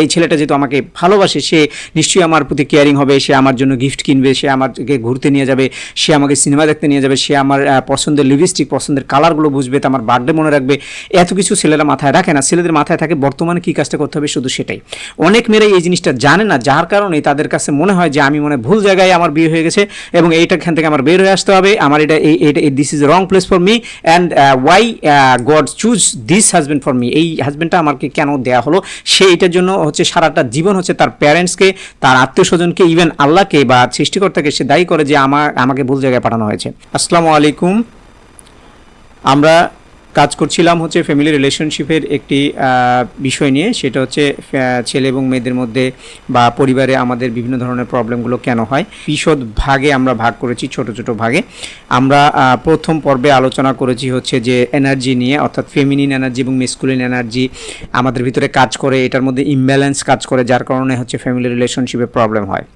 এই ছেলেটা যেহেতু আমাকে ভালোবাসে, সে নিশ্চয়ই আমার প্রতি কেয়ারিং হবে, সে আমার জন্য গিফট কিনবে, সে আমাকে ঘুরতে নিয়ে যাবে, সে আমাকে সিনেমা দেখতে নিয়ে যাবে, সে আমার পছন্দের লিপস্টিক, পছন্দের কালারগুলো বুঝবে, তো আমার বার্থডে মনে রাখবে। এত কিছু ছেলেরা মাথায় রাখে না, ছেলেদের মাথায় থাকে বর্তমানে কী কাজটা করতে হবে, শুধু সেটাই। অনেক মেয়েরাই এই জিনিসটা জানে না, যার কারণে তাদের কাছে মনে হয় যে আমি মনে ভুল জায়গায় আমার বিয়ে হয়ে গেছে এবং এইটাখান থেকে আমার বের হয়ে আসতে হবে, আমার this is wrong place for me and why God choose this husband for me, এই হাজব্যান্ডটা আমাকে কেন দেওয়া হলো। সে এটার জন্য হচ্ছে সারাটা জীবন হচ্ছে তার প্যারেন্টসকে, তার আত্মীয় স্বজনকে, ইভেন আল্লাহকে বা সৃষ্টিকর্তাকে সে দায়ী করে যে আমাকে ভুল জায়গায় পাঠানো হয়েছে। আসসালামু আলাইকুম। আমরা কাজ করছিলাম হচ্ছে ফ্যামিলি রিলেশনশিপের একটি বিষয় নিয়ে, সেটা হচ্ছে ছেলে এবং মেয়েদের মধ্যে বা পরিবারে আমাদের বিভিন্ন ধরনের প্রবলেমগুলো কেন হয়। বিশদ ভাগে আমরা ভাগ করেছি, ছোট ছোট ভাগে। আমরা প্রথম পর্বে আলোচনা করেছি হচ্ছে যে এনার্জি নিয়ে, অর্থাৎ ফেমিনিন এনার্জি এবং মেসকুলিন এনার্জি আমাদের ভিতরে কাজ করে, এটার মধ্যে ইমব্যালেন্স কাজ করে, যার কারণে হচ্ছে ফ্যামিলি রিলেশনশিপে প্রবলেম হয়।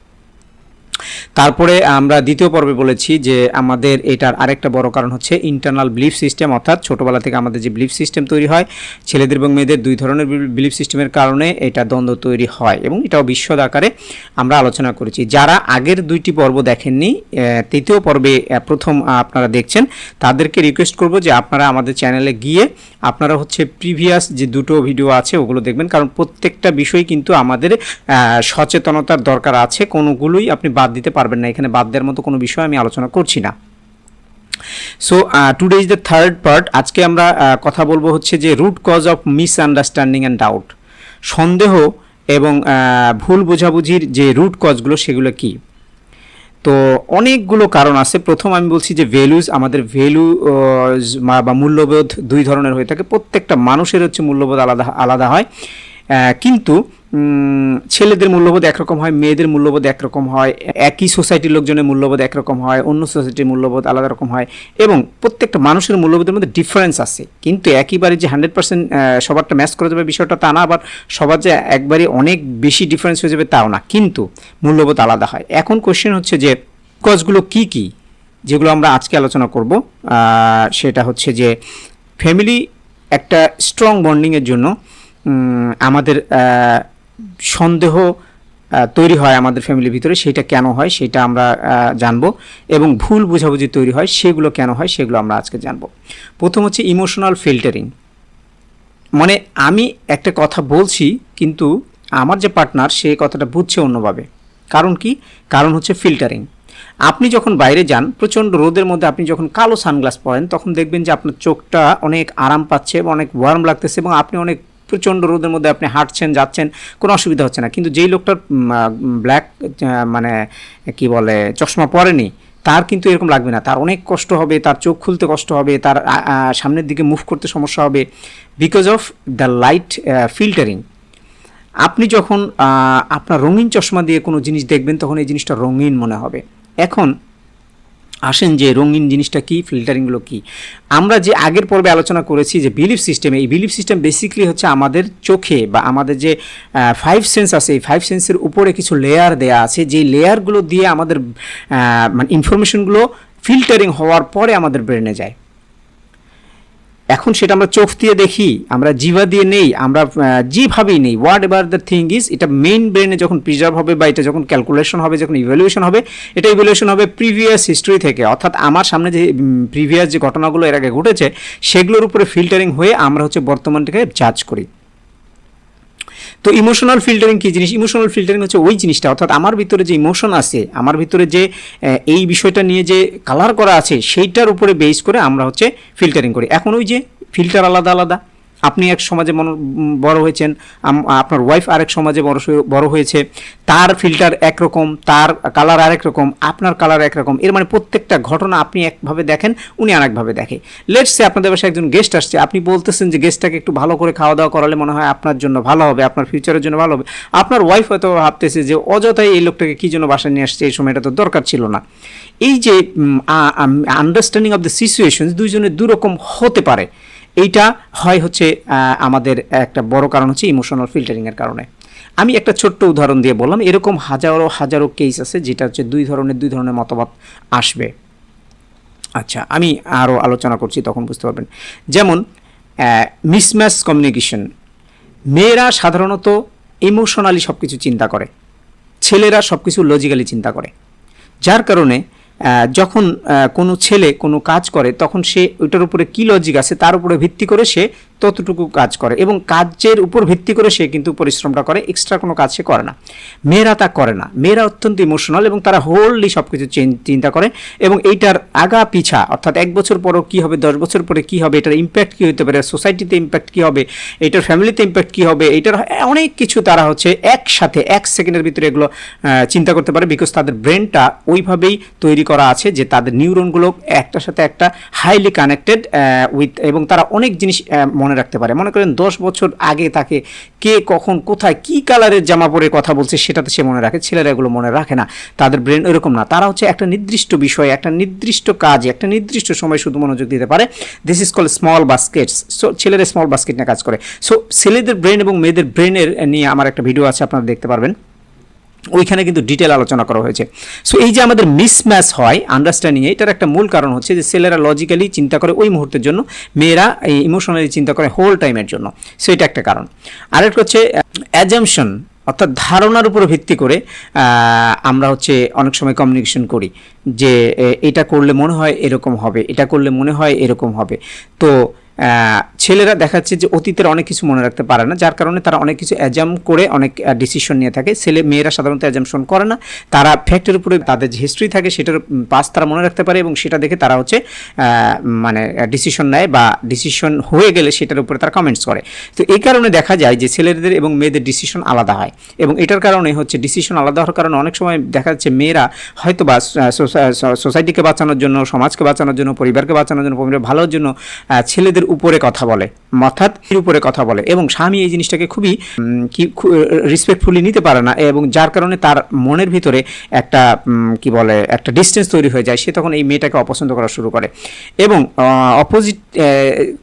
তারপরে আমরা দ্বিতীয় পর্বে বলেছি যে আমাদের এটার আরেকটা বড় কারণ হচ্ছে ইন্টারনাল বিলিফ সিস্টেম, অর্থাৎ ছোটোবেলা থেকে আমাদের যে বিলিফ সিস্টেম তৈরি হয়, ছেলেদের এবং মেয়েদের দুই ধরনের বিলিফ সিস্টেমের কারণে এটা দ্বন্দ্ব তৈরি হয়, এবং এটাও বিশদ আকারে আমরা আলোচনা করেছি। যারা আগের দুইটি পর্ব দেখেননি, তৃতীয় পর্বে প্রথম আপনারা দেখছেন, তাদেরকে রিকোয়েস্ট করব যে আপনারা আমাদের চ্যানেলে গিয়ে আপনারা হচ্ছে প্রিভিয়াস যে দুটো ভিডিও আছে ওগুলো দেখবেন, কারণ প্রত্যেকটা বিষয় কিন্তু আমাদের সচেতনতার দরকার আছে, কোনোগুলোই আপনি বাদ দিতে পারবেন না, এখানে বাদ দেওয়ার মতো কোনো বিষয় আমি আলোচনা করছি না। So today is the third part. আজকে আমরা কথা বলবো হচ্ছে যে root cause of misunderstanding and doubt, সন্দেহ এবং ভুল বোঝাবুঝির যে রুট কজগুলো সেগুলো কি। তো অনেকগুলো কারণ আছে। প্রথম আমি বলছি যে ভ্যালুজ, আমাদের ভ্যালু বা মূল্যবোধ দুই ধরনের হয়ে থাকে, প্রত্যেকটা মানুষের হচ্ছে মূল্যবোধ আলাদা আলাদা হয়, কিন্তু ছেলেদের মূল্যবোধ একরকম হয়, মেয়েদের মূল্যবোধ একরকম হয়, একই সোসাইটির লোকজনের মূল্যবোধ একরকম হয়, অন্য সোসাইটির মূল্যবোধ আলাদা রকম হয়, এবং প্রত্যেকটা মানুষের মূল্যবোধের মধ্যে ডিফারেন্স আছে। কিন্তু একইবারে যে 100% সবারটা ম্যাচ করে যাবে বিষয়টা তা না, আবার সবার যে একবারে অনেক বেশি ডিফারেন্স হয়ে যাবে তাও না, কিন্তু মূল্যবোধ আলাদা হয়। এখন কোশ্চেন হচ্ছে যে কজগুলো কি কি, যেগুলো আমরা আজকে আলোচনা করব। সেটা হচ্ছে যে ফ্যামিলি একটা স্ট্রং বন্ডিংয়ের জন্য আমাদের সন্দেহ তৈরি হয় আমাদের ফ্যামিলির ভিতরে, সেটা কেন হয় সেটা আমরা জানবো, এবং ভুল বোঝাবুঝি তৈরি হয় সেগুলো কেন হয় সেগুলো আমরা আজকে জানবো। প্রথম হচ্ছে ইমোশনাল ফিল্টারিং, মানে আমি একটা কথা বলছি কিন্তু আমার যে পার্টনার সে কথাটা বুঝছে অন্যভাবে। কারণ কি? কারণ হচ্ছে ফিল্টারিং। আপনি যখন বাইরে যান, প্রচণ্ড রোদের মধ্যে আপনি যখন কালো সানগ্লাস পরেন, তখন দেখবেন যে আপনার চোখটা অনেক আরাম পাচ্ছে এবং অনেক ওয়ার্ম লাগতেছে, এবং আপনি অনেক প্রচণ্ড রোদের মধ্যে আপনি হাঁটছেন, যাচ্ছেন, কোনো অসুবিধা হচ্ছে না। কিন্তু যেই লোকটার ব্ল্যাক মানে কি বলে চশমা পরেনি, তার কিন্তু এরকম লাগবে না, তার অনেক কষ্ট হবে, তার চোখ খুলতে কষ্ট হবে, তার সামনের দিকে মুভ করতে সমস্যা হবে, because of the light filtering. আপনি যখন আপনার রঙিন চশমা দিয়ে কোনো জিনিস দেখবেন, তখন এই জিনিসটা রঙিন মনে হবে। এখন আসেন যে রঙিন জিনিসটা কি, ফিল্টারিংগুলো কি। আমরা যে আগের পর্বে আলোচনা করেছি যে বিলিফ সিস্টেম, এই বিলিফ সিস্টেম বেসিক্যালি হচ্ছে আমাদের চোখে বা আমাদের যে 5 সেন্স আছে, এই 5 সেন্সের উপরে কিছু লেয়ার দেয়া আছে, যেই লেয়ারগুলো দিয়ে আমাদের মানে ইনফরমেশনগুলো ফিল্টারিং হওয়ার পরে আমাদের ব্রেনে যায়। এখন সেটা আমরা চোখ দিয়ে দেখি, আমরা জিভা দিয়ে নেই, আমরা যেভাবেই নেই, what ever the thing is, এটা মেইন ব্রেনে যখন প্রিজার্ভ হবে বা এটা যখন ক্যালকুলেশন হবে, যখন ইভ্যালুয়েশন হবে, এটা ইভ্যালুয়েশন হবে প্রিভিয়াস হিস্ট্রি থেকে, অর্থাৎ আমার সামনে যে প্রিভিয়াস যে ঘটনাগুলো এর আগে ঘটেছে সেগুলোর উপরে ফিল্টারিং হয়ে আমরা হচ্ছে বর্তমানটাকে জাজ করি। তো ইমোশনাল ফিল্টারিং কী জিনিস? ইমোশনাল ফিল্টারিং হচ্ছে ওই জিনিসটা, অর্থাৎ আমার ভিতরে যে ইমোশন আছে, আমার ভিতরে যে এই বিষয়টা নিয়ে যে কালার করা আছে, সেইটার উপরে বেস করে আমরা হচ্ছে ফিল্টারিং করি। এখন ওই যে ফিল্টার আলাদা আলাদা, আপনি এক সমাজে বড় হয়েছেন, আপনার ওয়াইফ আরেক সমাজে বড় হয়েছে, তার ফিল্টার একরকম, তার কালার আরেক রকম, আপনার কালার একরকম। এর মানে প্রত্যেকটা ঘটনা আপনি একভাবে দেখেন, উনি আরেকভাবে দেখে। লেটস সে আপনাদের বাসায় একজন গেস্ট আসছে, আপনি বলতেছেন যে গেস্টটাকে একটু ভালো করে খাওয়া দাওয়া করালে মনে হয় আপনার জন্য ভালো হবে, আপনার ফিউচারের জন্য ভালো হবে। আপনার ওয়াইফ হয়তো ভাবতেছে যে অযথাই এই লোকটাকে কী জন্য বাসায় নিয়ে আসছে, এই সময়টা তো দরকার ছিল না। এই যে আন্ডারস্ট্যান্ডিং অফ দ্য সিচুয়েশনস দুইজনের দুরকম হতে পারে, এইটা হয় হচ্ছে আমাদের একটা বড় কারণ হচ্ছে ইমোশনাল ফিল্টারিংয়ের কারণে। আমি একটা ছোট্ট উদাহরণ দিয়ে বললাম, এরকম হাজারো হাজারো কেস আছে যেটা হচ্ছে দুই ধরনের মতবাদ আসবে। আচ্ছা, আমি আরও আলোচনা করছি, তখন বুঝতে পারবেন। যেমন মিসম্যাচ কমিউনিকেশন, মেয়েরা সাধারণত ইমোশনালি সব কিছু চিন্তা করে, ছেলেরা সব কিছু লজিক্যালি চিন্তা করে। যার কারণে যখন কোনো ছেলে কোনো কাজ করে তখন সে ওইটার উপরে কী লজিক আছে তার উপরে ভিত্তি করে সে ততটুকু কাজ করে, এবং কাজের উপর ভিত্তি করে সে কিন্তু পরিশ্রমটা করে, এক্সট্রা কোনো কাজ সে করে না। মেয়েরা তা করে না, মেয়েরা অত্যন্ত ইমোশনাল এবং তারা হোললি সব কিছু চিন্তা করে, এবং এইটার আগা পিছা অর্থাৎ 1 বছর পরও কী হবে, 10 বছর পরে কী হবে, এটার ইম্প্যাক্ট কী হতে পারে, সোসাইটিতে ইম্প্যাক্ট কী হবে, এটার ফ্যামিলিতে ইম্প্যাক্ট কী হবে, এটার অনেক কিছু তারা হচ্ছে একসাথে 1 সেকেন্ডের ভিতরে এগুলো চিন্তা করতে পারে, বিকজ তাদের ব্রেনটা ওইভাবেই তৈরি করা আছে যে তাদের নিউরনগুলো একটার সাথে একটা হাইলি কানেক্টেড উইথ, এবং তারা অনেক জিনিস মনে রাখতে পারে। মনে করেন 10 বছর আগে তাকে কে কখন কোথায় কী কালারের জামা পরে কথা বলছে সেটাতে সে মনে রাখে, ছেলেরা এগুলো মনে রাখে না, তাদের ব্রেন এরকম না। তারা হচ্ছে একটা নির্দিষ্ট বিষয়ে, একটা নির্দিষ্ট কাজে, একটা নির্দিষ্ট সময় শুধু মনোযোগ দিতে পারে। This is called small baskets. So ছেলেরা স্মল বাস্কেট নিয়ে কাজ করে। সো ছেলেদের ব্রেন এবং মেয়েদের ব্রেনের নিয়ে আমার একটা ভিডিও আছে, আপনারা দেখতে পারবেন, ওইখানে কিন্তু ডিটেল আলোচনা করা হয়েছে। সো এই যে আমাদের মিসম্যাচ হয় আন্ডারস্ট্যান্ডিংয়ে, এটার একটা মূল কারণ হচ্ছে যে ছেলেরা লজিক্যালি চিন্তা করে ওই মুহূর্তের জন্য, মেয়েরা এই ইমোশনালি চিন্তা করে হোল টাইমের জন্য। সো এটা একটা কারণ। আরেকটা হচ্ছে অ্যাজাম্পশন, অর্থাৎ ধারণার উপর ভিত্তি করে আমরা হচ্ছে অনেক সময় কমিউনিকেশন করি যে এটা করলে মনে হয় এরকম হবে, এটা করলে মনে হয় এরকম হবে। তো ছেলেরা দেখাচ্ছে যে অতীতের অনেক কিছু মনে রাখতে পারে না, যার কারণে তারা অনেক কিছু অ্যাজাম করে অনেক ডিসিশন নিয়ে থাকে। মেয়েরা সাধারণত অ্যাজামশন করে না, তারা ফ্যাক্টের উপরে তাদের যে হিস্ট্রি থাকে সেটার পাস তারা মনে রাখতে পারে, এবং সেটা দেখে তারা হচ্ছে মানে ডিসিশন নেয়, বা ডিসিশন হয়ে গেলে সেটার উপরে তারা কমেন্টস করে। তো এই কারণে দেখা যায় যে ছেলেদের এবং মেয়েদের ডিসিশন আলাদা হয়, এবং এটার কারণে হচ্ছে ডিসিশন আলাদা হওয়ার কারণে অনেক সময় দেখা যাচ্ছে মেয়েরা হয়তো বা সোসাইটিকে বাঁচানোর জন্য, সমাজকে বাঁচানোর জন্য, পরিবারকে বাঁচানোর জন্য, পরিবারের ভালোর জন্য ছেলেদের উপরে কথা বলে, অর্থাৎ উপরে কথা বলে, এবং স্বামী এই জিনিসটাকে খুবই রেসপেক্টফুলি নিতে পারে না, এবং যার কারণে তার মনের ভিতরে একটা কি বলে একটা ডিস্টেন্স তৈরি হয়ে যায়। সে তখন এই মেয়েটাকে অপছন্দ করা শুরু করে, এবং অপোজিট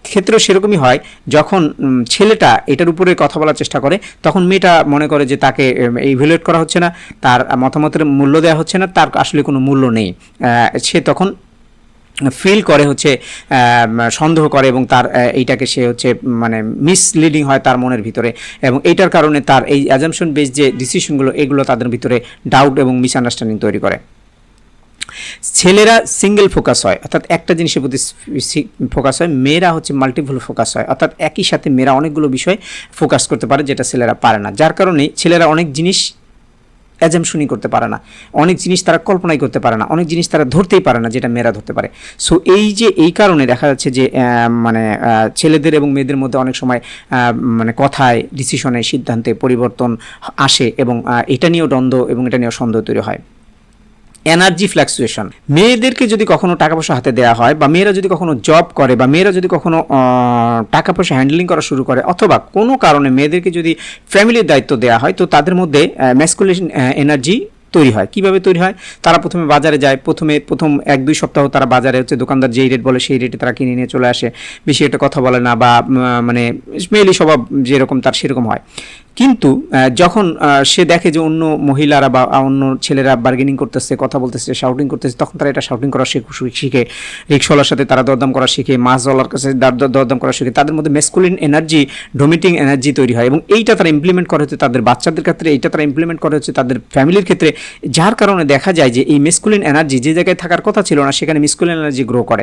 ক্ষেত্রেও সেরকমই হয়। যখন ছেলেটা এটার উপরে কথা বলার চেষ্টা করে তখন মেয়েটা মনে করে যে তাকে ইভ্যালুয়েট করা হচ্ছে না, তার মতামতের মূল্য দেওয়া হচ্ছে না, তার আসলে কোনো মূল্য নেই। সে তখন ফিল করে হচ্ছে সন্দেহ করে, এবং তার এইটাকে সে হচ্ছে মানে মিসলিডিং হয় তার মনের ভিতরে, এবং এইটার কারণে তার এই অ্যাজাম্পশন বেস যে ডিসিশনগুলো এগুলো তাদের ভিতরে ডাউট এবং মিসআন্ডারস্ট্যান্ডিং তৈরি করে। ছেলেরা সিঙ্গেল ফোকাস হয়, অর্থাৎ একটা জিনিসের প্রতি ফোকাস হয়। মেয়েরা হচ্ছে মাল্টিপল ফোকাস হয়, অর্থাৎ একই সাথে মেয়েরা অনেকগুলো বিষয় ফোকাস করতে পারে যেটা ছেলেরা পারে না। যার কারণে ছেলেরা অনেক জিনিস অ্যাজাম্পশনই করতে পারে না, অনেক জিনিস তারা কল্পনাই করতে পারে না, অনেক জিনিস তারা ধরতেই পারে না যেটা মেয়েরা ধরতে পারে। সো এই কারণে দেখা যাচ্ছে যে মানে ছেলেদের এবং মেয়েদের মধ্যে অনেক সময় মানে কথায়, ডিসিশনে, সিদ্ধান্তে পরিবর্তন আসে, এবং এটা নিয়েও দ্বন্দ্ব এবং এটা নিয়েও সন্দেহ তৈরি হয়। এনার্জি ফ্ল্যাকচুয়েশন, মেয়েদেরকে যদি কখনো টাকা পয়সা হাতে দেওয়া হয়, বা মেয়েরা যদি কখনো জব করে, বা মেয়েরা যদি কখনো টাকা পয়সা হ্যান্ডলিং করা শুরু করে, অথবা কোনো কারণে মেয়েদেরকে যদি ফ্যামিলির দায়িত্ব দেওয়া হয়, তো তাদের মধ্যে ম্যাসকুলিন এনার্জি তৈরি হয়। কিভাবে তৈরি হয়? তারা প্রথমে বাজারে যায়, প্রথম 1-2 সপ্তাহ তারা বাজারে হচ্ছে দোকানদার যেই রেট বলে সেই রেটে তারা কিনে নিয়ে চলে আসে, বেশি একটা কথা বলে না, বা মানে মেয়েলি স্বভাব যেরকম তার সেরকম হয়। কিন্তু যখন সে দেখে যে অন্য মহিলারা বা অন্য ছেলেরা বার্গেনিং করতেছে, কথা বলতেছে, শাউটিং করতেছে, তখন তারা এটা শাউটিং করা শিখে, রিক্সাওয়ালার সাথে তারা দরদাম করা শিখে, মাছওয়ালার কাছে দরদাম করা শিখে। তাদের মধ্যে ম্যাসকুলিন এনার্জি, ডোমিনেটিং এনার্জি তৈরি হয়, এবং এইটা তারা ইমপ্লিমেন্ট করা হচ্ছে তাদের বাচ্চাদের ক্ষেত্রে, এইটা তারা ইমপ্লিমেন্ট করা হচ্ছে তাদের ফ্যামিলির ক্ষেত্রে। যার কারণে দেখা যায় যে এই ম্যাসকুলিন এনার্জি যে জায়গায় থাকার কথা ছিল না সেখানে ম্যাসকুলিন এনার্জি গ্রো করে।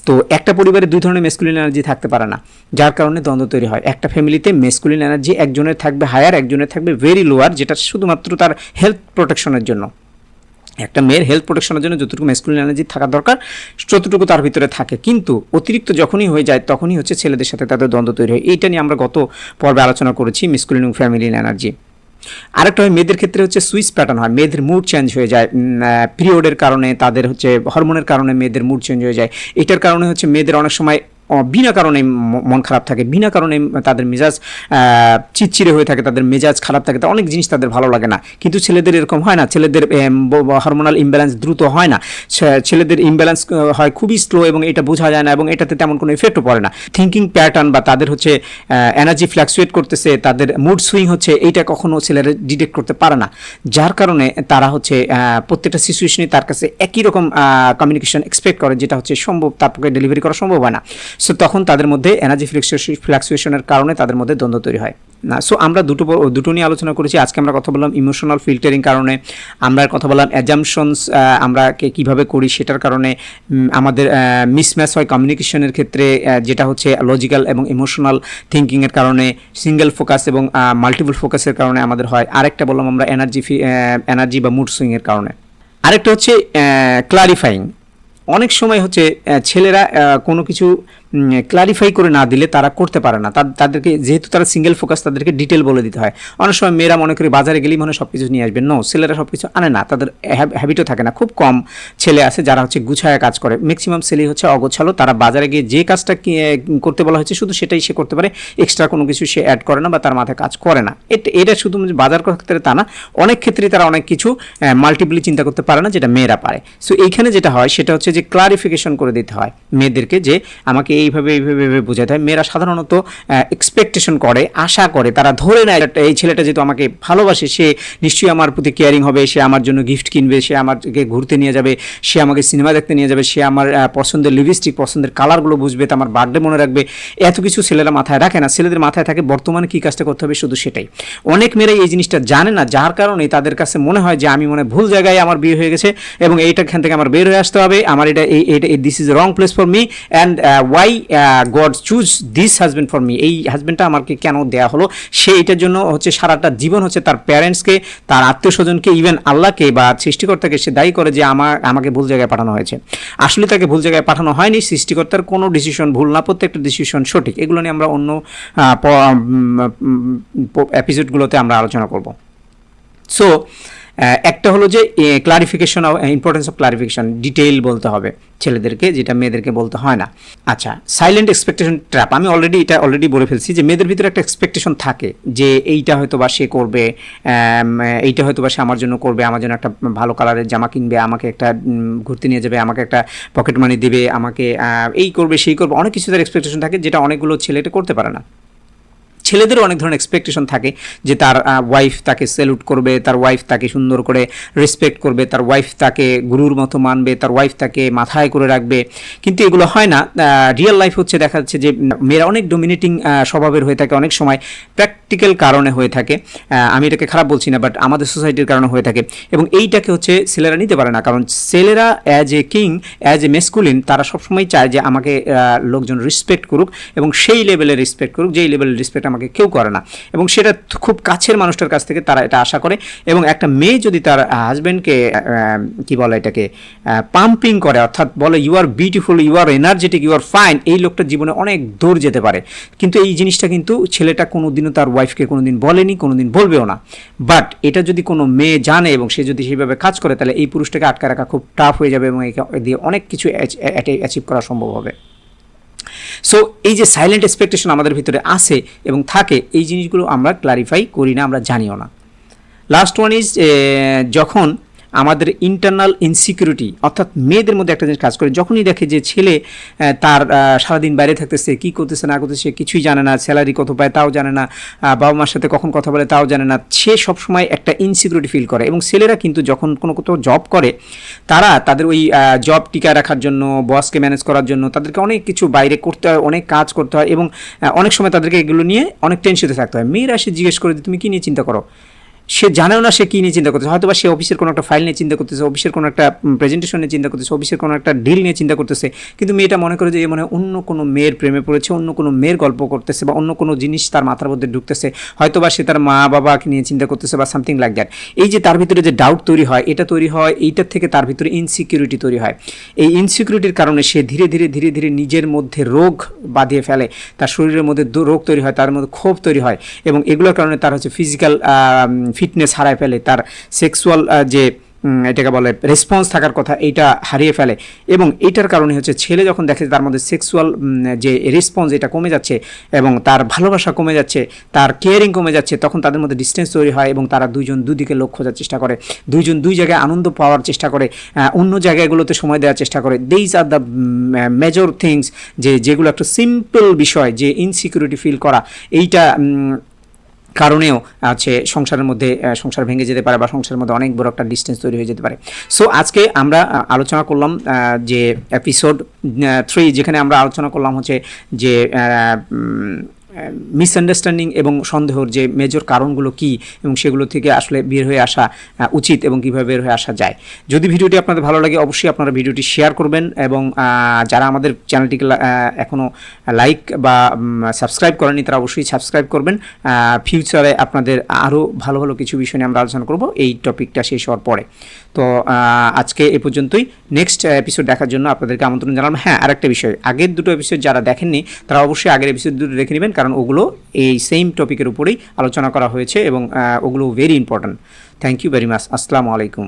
তো একটা পরিবারে 2 ধরনের ম্যাসকুলিন এনার্জি থাকতে পারে না, যার কারণে দ্বন্দ্ব তৈরি হয়। একটা ফ্যামিলিতে ম্যাসকুলিন এনার্জি একজনের থাকবে হায়ার, একজনের থাকবে ভেরি লোয়ার, যেটা শুধুমাত্র তার হেলথ প্রোটেকশনের জন্য। একটা মেয়ের হেলথ প্রোটেকশনের জন্য যতটুকু ম্যাসকুলিন এনার্জি থাকা দরকার ততটুকু তার ভিতরে থাকে, কিন্তু অতিরিক্ত যখনই হয়ে যায় তখনই হচ্ছে ছেলেদের সাথে তাদের দ্বন্দ্ব তৈরি হয়। এইটা নিয়ে আমরা গত পর্বে আলোচনা করেছি, ম্যাসকুলিন এবং ফ্যামিলিন এনার্জি। আরেকটা হয় মেয়েদের ক্ষেত্রে হচ্ছে সুইচ প্যাটার্ন হয়, মেয়েদের মুড চেঞ্জ হয়ে যায় পিরিয়ডের কারণে, তাদের হচ্ছে হরমোনের কারণে মেয়েদের মুড চেঞ্জ হয়ে যায়। এটার কারণে হচ্ছে মেয়েদের অনেক সময় বিনা কারণে মন খারাপ থাকে, বিনা কারণে তাদের মেজাজ চিড়চিড়ে হয়ে থাকে, তাদের মেজাজ খারাপ থাকে, অনেক জিনিস তাদের ভালো লাগে না। কিন্তু ছেলেদের এরকম হয় না, ছেলেদের হরমোনাল ইমব্যালেন্স দ্রুত হয় না, ছেলেদের ইমব্যালেন্স হয় খুবই স্লো, এবং এটা বোঝা যায় না, এবং এটাতে তেমন কোনো ইফেক্টও পড়ে না। থিঙ্কিং প্যাটার্ন বা তাদের হচ্ছে এনার্জি ফ্ল্যাকচুয়েট করতেছে, তাদের মুড সুইং হচ্ছে, এইটা কখনো ছেলেরা ডিটেক্ট করতে পারে না। যার কারণে তারা হচ্ছে প্রত্যেকটা সিচুয়েশনে তার কাছে একই রকম কমিউনিকেশন এক্সপেক্ট করে, যেটা হচ্ছে সম্ভব তার পক্ষে ডেলিভারি করা সম্ভব হয় না। সো তখন তাদের মধ্যে এনার্জি ফ্লাকচুয়েশনের কারণে তাদের মধ্যে দ্বন্দ্ব তৈরি হয় না। সো আমরা দুটো নিয়ে আলোচনা করেছি। আজকে আমরা কথা বললাম ইমোশনাল ফিল্টারিং কারণে, আমরা কথা বললাম অ্যাজাম্পশনস আমরা কীভাবে করি সেটার কারণে আমাদের মিসম্যাচ হয় কমিউনিকেশনের ক্ষেত্রে, যেটা হচ্ছে লজিক্যাল এবং ইমোশনাল থিঙ্কিংয়ের কারণে, সিঙ্গেল ফোকাস এবং মাল্টিপল ফোকাসের কারণে আমাদের হয়। আরেকটা বললাম আমরা এনার্জি বা মুড সুইংয়ের কারণে। আরেকটা হচ্ছে ক্লারিফাইং। অনেক সময় হচ্ছে ছেলেরা কোনো কিছু ক্লারিফাই করে না দিলে তারা করতে পারে না, তাদেরকে যেহেতু তারা সিঙ্গেল ফোকাস তাদেরকে ডিটেল বলে দিতে হয়। অনেক সময় মেয়েরা মনে করি বাজারে গেলেই মনে সব কিছু নিয়ে আসবে, নো, ছেলেরা সব কিছু আনে না, তাদের হ্যাবিটও থাকে না। খুব কম ছেলে আছে যারা হচ্ছে গুছায় কাজ করে, ম্যাক্সিমাম ছেলেই হচ্ছে অগোছালো। তারা বাজারে গিয়ে যে কাজটা করতে বলা হয়েছে শুধু সেটাই সে করতে পারে, এক্সট্রা কোনো কিছু সে অ্যাড করে না বা তার মাথায় কাজ করে না। এটা শুধু বাজার করার ক্ষেত্রে তা না, অনেক ক্ষেত্রেই তারা অনেক কিছু মাল্টিপলি চিন্তা করতে পারে না, যেটা মেয়েরা পারে। সো এইখানে যেটা হয় সেটা হচ্ছে যে ক্লারিফিকেশন করে দিতে হয় মেয়েদেরকে, যে আমাকে এইভাবে বোঝাতে হয়। মেয়েরা সাধারণত এক্সপেকটেশন করে, আশা করে, তারা ধরে নেয় এই ছেলেটা যেহেতু আমাকে ভালোবাসে সে নিশ্চয়ই আমার প্রতি কেয়ারিং হবে, সে আমার জন্য গিফট কিনবে, সে আমাকে ঘুরতে নিয়ে যাবে, সে আমাকে সিনেমা দেখতে নিয়ে যাবে, সে আমার পছন্দের লিপস্টিক, পছন্দের কালারগুলো বুঝবে, আমার বার্থডে মনে রাখবে। এত কিছু ছেলেরা মাথায় রাখে না, ছেলেদের মাথায় থাকে বর্তমানে কী কাজটা করতে হবে, শুধু সেটাই। অনেক মেয়েরাই এই জিনিসটা জানে না, যার কারণে তাদের কাছে মনে হয় যে আমি মনে ভুল জায়গায় আমার বিয়ে হয়ে গেছে এবং এইটাখান থেকে আমার বের হয়ে আসতে হবে, আমার this is wrong place for me and why God choose this husband for me, এই হাজব্যান্ডটা আমাকে কেন দেওয়া হলো। সে এটার জন্য হচ্ছে সারাটা জীবন হচ্ছে তার প্যারেন্টসকে, তার আত্মীয় স্বজনকে, ইভেন আল্লাহকে বা সৃষ্টিকর্তাকে সে দায়ী করে যে আমাকে ভুল জায়গায় পাঠানো হয়েছে। আসলে তাকে ভুল জায়গায় পাঠানো হয়নি, সৃষ্টিকর্তার কোনো ডিসিশন ভুল না, প্রত্যেকটা ডিসিশন সঠিক। এগুলো নিয়ে আমরা অন্য এপিসোডগুলোতে আমরা আলোচনা করব। সো একটা হলো যে clarification, importance of clarification, detail বলতে হবে ছেলেদেরকে, যেটা মেয়েদেরকে বলতে হয় না। আচ্ছা, সাইলেন্ট এক্সপেকটেশন ট্র্যাপ। আমি অলরেডি বলে ফেলছি যে মেয়েদের ভিতরে একটা এক্সপেকটেশন থাকে যে এইটা হয়তো বা সে করবে, এইটা হয়তো বা সে আমার জন্য করবে, আমার জন্য একটা ভালো কালারের জামা কিনবে, আমাকে একটা ঘুরতে নিয়ে যাবে, আমাকে একটা পকেট মানি দেবে, আমাকে এই করবে সেই করবে, অনেক কিছু তার এক্সপেকটেশন থাকে, যেটা অনেকগুলো ছেলেটা করতে পারে না। ছেলেদেরও অনেক ধরনের এক্সপেকটেশন থাকে যে তার ওয়াইফ তাকে স্যালুট করবে, তার ওয়াইফ তাকে সুন্দর করে রেসপেক্ট করবে, তার ওয়াইফ তাকে গুরুর মতো মানবে, তার ওয়াইফ তাকে মাথায় করে রাখবে। কিন্তু এগুলো হয় না। রিয়েল লাইফ হচ্ছে দেখা যাচ্ছে যে মেয়েরা অনেক ডোমিনেটিং স্বভাবের হয়ে থাকে, অনেক সময় প্র্যাকটিক্যাল কারণে হয়ে থাকে। আমি এটাকে খারাপ বলছি না, বাট আমাদের সোসাইটির কারণে হয়ে থাকে এবং এইটাকে হচ্ছে ছেলেরা নিতে পারে না। কারণ ছেলেরা as a king, as a masculine, তারা সবসময় চায় যে আমাকে লোকজন রেসপেক্ট করুক এবং সেই লেভেলে রেসপেক্ট করুক যেই লেভেলের রেসপেক্ট আমাকে কেউ করে না, এবং সেটা খুব কাছের মানুষটার কাছ থেকে তারা এটা আশা করে। এবং একটা মেয়ে যদি তার হাজব্যান্ডকে কি বলে এটাকে পাম্পিং করে, অর্থাৎ বলে you are beautiful, you are energetic, you are fine, এই লোকটার জীবনে অনেক দূর যেতে পারে। কিন্তু এই জিনিসটা কিন্তু ছেলেটা কোনোদিনও তার ওয়াইফকে কোনোদিন বলেনি, কোনোদিন বলবেও না। বাট এটা যদি কোনো মেয়ে জানে এবং সে যদি সেইভাবে কাজ করে, তাহলে এই পুরুষটাকে আটকে রাখা খুব টাফ হয়ে যাবে এবং দিয়ে অনেক কিছু অ্যাচিভ করা সম্ভব হবে। সো এই যে সাইলেন্ট এক্সপেকটেশন আমাদের ভিতরে আসে এবং থাকে, এই জিনিসগুলো আমরা ক্লারিফাই করি না, আমরা জানিও না। লাস্ট ওয়ান ইজ যখন আমাদের ইন্টারনাল ইনসিকিউরিটি, অর্থাৎ মেয়েদের মধ্যে একটা জিনিস কাজ করে, যখনই দেখে যে ছেলে তার সারাদিন বাইরে থাকতেছে, কী করতেছে না করতেছে সে কিছুই জানে না, স্যালারি কত পায় তাও জানে না, বাবা মার সাথে কখন কথা বলে তাও জানে না, সে সবসময় একটা ইনসিকিউরিটি ফিল করে। এবং ছেলেরা কিন্তু যখন কোথাও জব করে, তারা তাদের ওই জব টিকায় রাখার জন্য, বসকে ম্যানেজ করার জন্য তাদেরকে অনেক কিছু বাইরে করতে হয়, অনেক কাজ করতে হয় এবং অনেক সময় তাদেরকে এগুলো নিয়ে অনেক টেনশনে থাকতে হয়। মেয়েরা সে জিজ্ঞেস করে যে তুমি কী নিয়ে চিন্তা করো, সে জানেও না সে কী নিয়ে চিন্তা করতেছে। হয়তো বা সে অফিসের কোনো একটা ফাইল নিয়ে চিন্তা করতেছে, অফিসের কোনো একটা প্রেজেন্টেশন নিয়ে চিন্তা করতেছে, অফিসের কোনো একটা ডিল নিয়ে চিন্তা করতেছে, কিন্তু মেয়েটা মনে করে যে এ মনে অন্য কোনো মেয়ের প্রেমে পড়েছে, অন্য কোনো মেয়ের গল্প করতেছে বা অন্য কোনো জিনিস তার মাথার মধ্যে ঢুকতেছে, হয়তো বা সে তার মা বাবাকে নিয়ে চিন্তা করতেছে বা সামথিং লাইক দ্যাট। এই যে তার ভিতরে যে ডাউট তৈরি হয়, এটা তৈরি হয়, এইটার থেকে তার ভিতরে ইনসিকিউরিটি তৈরি হয়। এই ইনসিকিউরিটির কারণে সে ধীরে ধীরে নিজের মধ্যে রোগ বাঁধিয়ে ফেলে, তার শরীরের মধ্যে রোগ তৈরি হয়, তার মধ্যে ক্ষোভ তৈরি হয় এবং এগুলোর কারণে তার হচ্ছে ফিজিক্যাল ফিটনেস হারায় ফেলে, তার সেক্সুয়াল যে এটাকে বলে রেসপন্স থাকার কথা এইটা হারিয়ে ফেলে। এবং এইটার কারণে হচ্ছে ছেলে যখন দেখে তার মধ্যে সেক্সুয়াল যে রেসপন্স এটা কমে যাচ্ছে এবং তার ভালোবাসা কমে যাচ্ছে, তার কেয়ারিং কমে যাচ্ছে, তখন তাদের মধ্যে ডিস্টেন্স তৈরি হয় এবং তারা দুইজন দুদিকে লোক খোঁজার চেষ্টা করে, দুইজন দুই জায়গায় আনন্দ পাওয়ার চেষ্টা করে, অন্য জায়গাগুলোতে সময় দেওয়ার চেষ্টা করে। This are the major things, যেগুলো একটা সিম্পল বিষয়, যে ইনসিকিউরিটি ফিল করা, এইটা কারণেও হচ্ছে সংসারের মধ্যে সংসার ভেঙে যেতে পারে বা সংসারের মধ্যে অনেক বড় একটা ডিস্টেন্স তৈরি হয়ে যেতে পারে। সো আজকে আমরা আলোচনা করলাম যে এপিসোড 3, যেখানে আমরা আলোচনা করলাম হচ্ছে যে মিসআন্ডারস্ট্যান্ডিং এবং সন্দেহর যে মেজর কারণগুলো কী এবং সেগুলো থেকে আসলে বের হয়ে আসা উচিত এবং কীভাবে বের হয়ে আসা যায়। যদি ভিডিওটি আপনাদের ভালো লাগে অবশ্যই আপনারা ভিডিওটি শেয়ার করবেন এবং যারা আমাদের চ্যানেলটিকে এখনও লাইক বা সাবস্ক্রাইব করেনি তারা অবশ্যই সাবস্ক্রাইব করবেন। ফিউচারে আপনাদের আরও ভালো ভালো কিছু বিষয় নিয়ে আমরা আলোচনা করব এই টপিকটা শেষ হওয়ার পরে। তো আজকে এ পর্যন্তই। নেক্সট এপিসোড দেখার জন্য আপনাদেরকে আমন্ত্রণ জানালাম। হ্যাঁ, আরেকটা বিষয়, আগের দুটো এপিসোড যারা দেখেননি তারা অবশ্যই আগের এপিসোড দুটো দেখে নেবেন, কারণ ওগুলো এই সেম টপিকের উপরেই আলোচনা করা হয়েছে এবং ওগুলো very important. Thank you very much. আসসালামু আলাইকুম।